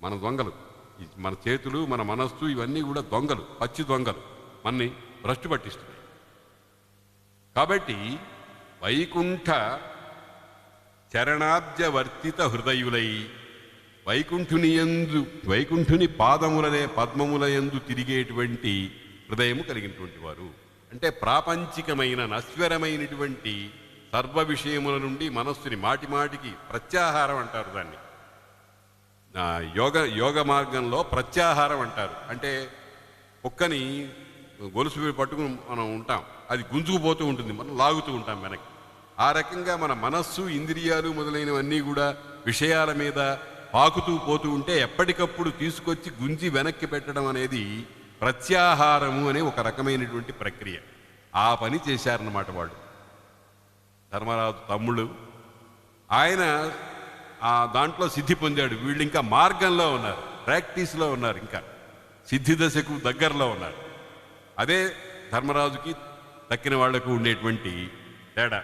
మన దొంగలు, మన చేతులు, మన మనస్సు ఇవన్నీ కూడా దొంగలు, పచ్చి దొంగలు, మనని భ్రష్టు పట్టిస్తున్నాయి. కాబట్టి వైకుంఠ చరణాబ్జవర్తిత హృదయులై వైకుంఠుని పాదములనే పద్మములయందు తిరిగేటువంటి హృదయము కలిగినటువంటి వారు. అంటే ప్రాపంచికమైన నశ్వరమైనటువంటి సర్వ విషయముల నుండి మనస్సుని మాటిమాటికి ప్రత్యాహారం అంటారు దాన్ని. యోగ మార్గంలో ప్రత్యాహారం అంటారు. అంటే కుక్కని గొలుసు పట్టుకుని మనం ఉంటాం, అది గుంజుకుపోతూ ఉంటుంది, మనం లాగుతూ ఉంటాం వెనక్కి. ఆ రకంగా మన మనస్సు, ఇంద్రియాలు మొదలైనవన్నీ కూడా విషయాల మీద పాకుతూ పోతూ ఉంటే ఎప్పటికప్పుడు తీసుకొచ్చి గుంజి వెనక్కి పెట్టడం అనేది ప్రత్యాహారము అనే ఒక రకమైనటువంటి ప్రక్రియ. ఆ పని చేశారన్నమాట వాళ్ళు. ధర్మరాజు తమ్ముళ్ళు ఆయన దాంట్లో సిద్ధి పొందాడు. వీళ్ళు ఇంకా మార్గంలో ఉన్నారు, ప్రాక్టీస్లో ఉన్నారు, ఇంకా సిద్ధి దశకు దగ్గరలో ఉన్నారు. అదే ధర్మరాజుకి తక్కిన వాళ్లకు ఉండేటువంటి తేడా.